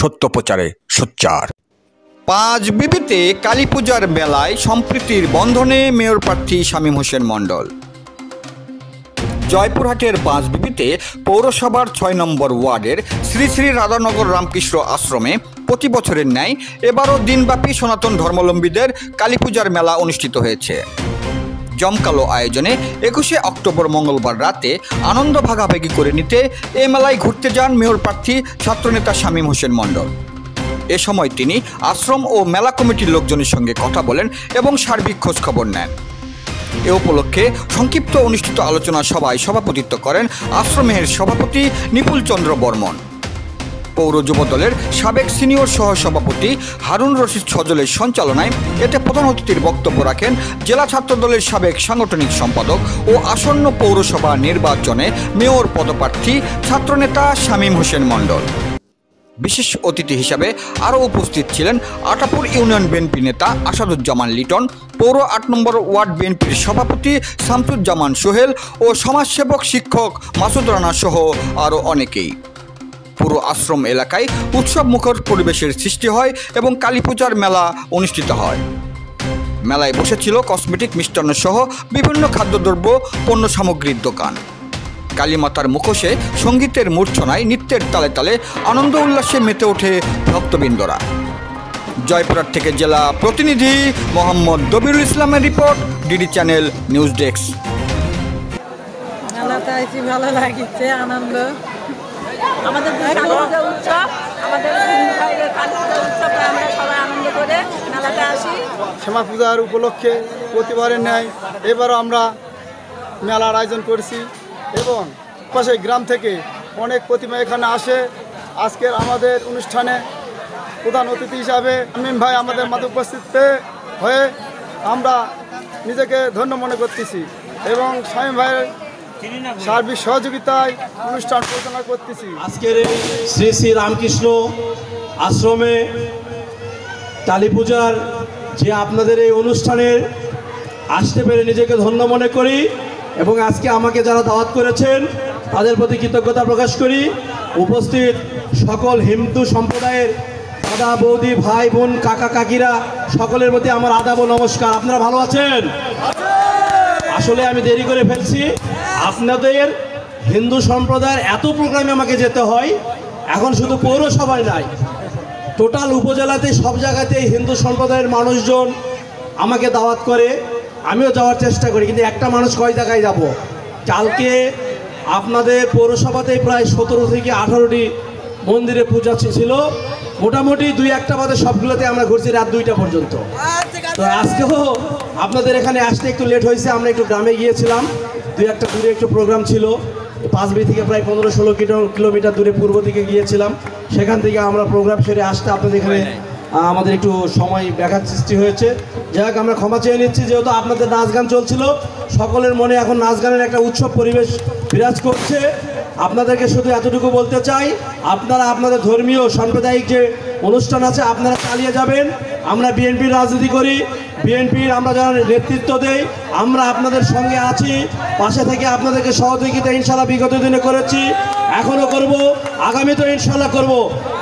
সত্য প্রচারে সোচ্চার। পাঁচবিবিতে কালীপূজার মেলায় সম্প্রীতির বন্ধনে মেয়র প্রার্থী শামীম হোসেন মণ্ডল। জয়পুরহাটের পাঁচবিবিতে পৌরসভার ৬ নম্বর ওয়ার্ডের শ্রী শ্রী রাধানগর রামকৃষ্ণ আশ্রমে প্রতি বছরের ন্যায় এবারও দিনব্যাপী সনাতন ধর্মাবলম্বীদের কালীপূজার মেলা অনুষ্ঠিত হয়েছে। জমকালো আয়োজনে ২১শে অক্টোবর মঙ্গলবার রাতে আনন্দ ভাগাভাগি করে নিতে এ মেলায় ঘুরতে যান মেয়র প্রার্থী ছাত্রনেতা শামীম হোসেন মণ্ডল। এ সময় তিনি আশ্রম ও মেলা কমিটির লোকজনের সঙ্গে কথা বলেন এবং সার্বিক খোঁজখবর নেন। এ উপলক্ষে সংক্ষিপ্ত অনুষ্ঠিত আলোচনা সভায় সভাপতিত্ব করেন আশ্রমের সভাপতি নিপুল চন্দ্র বর্মন। পৌর যুবদলের সাবেক সিনিয়র সহসভাপতি হারুন রশিদ সজলের সঞ্চালনায় এতে প্রধান অতিথির বক্তব্য রাখেন জেলা ছাত্রদলের সাবেক সাংগঠনিক সম্পাদক ও আসন্ন পৌরসভা নির্বাচনে মেয়র পদপ্রার্থী ছাত্রনেতা শামীম হোসেন মণ্ডল। বিশেষ অতিথি হিসাবে আরও উপস্থিত ছিলেন আটাপুর ইউনিয়ন বিএনপি নেতা আসাদুজ্জামান লিটন, পৌর ৮ নম্বর ওয়ার্ড বিএনপির সভাপতি শামসুজ্জামান সোহেল ও সমাজসেবক শিক্ষক মাসুদ রানা সহ আরও অনেকেই। পুরো আশ্রম এলাকায় উৎসব মুখর পরিবেশের সৃষ্টি হয় এবং কালীপূজার মেলা অনুষ্ঠিত হয়। মেলায় বসেছিল কসমেটিক, মিষ্টান্ন সহ বিভিন্ন খাদ্যদ্রব্য পণ্য সামগ্রীর দোকান। কালীমাতার মুখোশে সঙ্গীতের মূর্ছনায় নৃত্যের তালে তালে আনন্দ উল্লাসে মেতে ওঠে ভক্তবৃন্দরা। জয়পুরহাট থেকে জেলা প্রতিনিধি মোহাম্মদ দবিরুল ইসলামের report, DD channel news desk. মেলাতে আইছি, ভালো লাগছে, আনন্দ। আমাদের উৎসব, আমাদের উৎসবে আমরা সবাই আনন্দ করে মেলাতে আসি। শ্যামা পূজার উপলক্ষে প্রতিবারের ন্যায় এবারও আমরা মেলার আয়োজন করছি এবং পাশে গ্রাম থেকে অনেক প্রতিমা এখানে আসে। আজকের আমাদের অনুষ্ঠানে প্রধান অতিথি হিসাবে শামীম ভাই আমাদের মাঝে উপস্থিত হয়ে আমরা নিজেকে ধন্য মনে করতেছি এবং শামীম ভাইয়ের সার্বিক সহযোগিতায় অনুষ্ঠান পরিচালনা করতেছি। আজকের শ্রী শ্রী রামকৃষ্ণ আশ্রমে কালীপূজার যে আপনাদের এই অনুষ্ঠানের আসতে পেরে নিজেকে ধন্য মনে করি এবং আজকে আমাকে যারা দাওয়াত করেছেন তাদের প্রতি কৃতজ্ঞতা প্রকাশ করি। উপস্থিত সকল হিন্দু সম্প্রদায়ের দাদা বৌদি ভাই বোন কাকা কাকিরা সকলের প্রতি আমার আদাব ও নমস্কার। আপনারা ভালো আছেন? আসলে আমি দেরি করে ফেলছি। আপনাদের হিন্দু সম্প্রদায়ের এত প্রোগ্রামে আমাকে যেতে হয়, এখন শুধু পৌরসভায় নাই, টোটাল উপজেলাতে সব জায়গাতেই হিন্দু সম্প্রদায়ের মানুষজন আমাকে দাওয়াত করে, আমিও যাওয়ার চেষ্টা করি, কিন্তু একটা মানুষ কয় জায়গায় যাব। কালকে আপনাদের পৌরসভাতেই প্রায় 17 থেকে 18টি মন্দিরে পূজা ছিল, মোটামুটি 2-1টা বাদে সবগুলোতে আমরা ঘুরছি রাত 2টা পর্যন্ত। তো আজকেও আপনাদের এখানে আসতে একটু লেট হয়েছে, আমরা একটু গ্রামে গিয়েছিলাম, 2-1টা দূরে একটু প্রোগ্রাম ছিল। পাঁচবি থেকে প্রায় 15-16 কিলোমিটার দূরে পূর্ব দিকে গিয়েছিলাম, সেখান থেকে আমরা প্রোগ্রাম সেরে আসতে আপনাদের এখানে আমাদের একটু সময় ব্যাঘাত সৃষ্টি হয়েছে। যাই হোক, আমরা ক্ষমা চেয়ে নিচ্ছি, যেহেতু আপনাদের নাচ গান চলছিল, সকলের মনে এখন নাচ গানের একটা উৎসব পরিবেশ বিরাজ করছে। আপনাদেরকে শুধু এতটুকু বলতে চাই, আপনারা আপনাদের ধর্মীয় সাম্প্রদায়িক যে অনুষ্ঠান আছে আপনারা চালিয়ে যাবেন। আমরা বিএনপির রাজনীতি করি, বিএনপির আমরা যারা নেতৃত্ব দেই, আমরা আপনাদের সঙ্গে আছি, পাশে থেকে আপনাদেরকে সহযোগিতা ইনশাল্লাহ বিগত দিনে করেছি, এখনও করব, আগামীতেও ইনশাল্লাহ করব।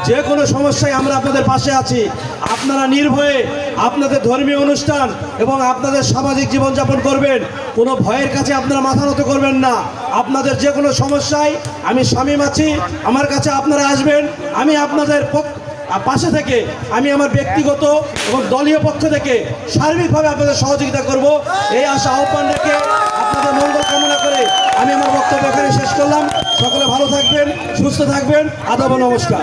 যে কোনো সমস্যায় আমরা আপনাদের পাশে আছি। আপনারা নির্ভয়ে আপনাদের ধর্মীয় অনুষ্ঠান এবং আপনাদের সামাজিক জীবনযাপন করবেন, কোনো ভয়ের কাছে আপনারা মাথা নত করবেন না। আপনাদের যে কোনো সমস্যায় আমি শামীম আছি, আমার কাছে আপনারা আসবেন, আমি আপনাদের পাশে থেকে আমি আমার ব্যক্তিগত এবং দলীয় পক্ষ থেকে সার্বিকভাবে আপনাদের সহযোগিতা করব। এই আশা আহ্বান রেখে আপনাদের মঙ্গল কামনা করে আমি আমার বক্তব্য এখানে শেষ করলাম। সকলে ভালো থাকবেন, সুস্থ থাকবেন, আদাব নমস্কার।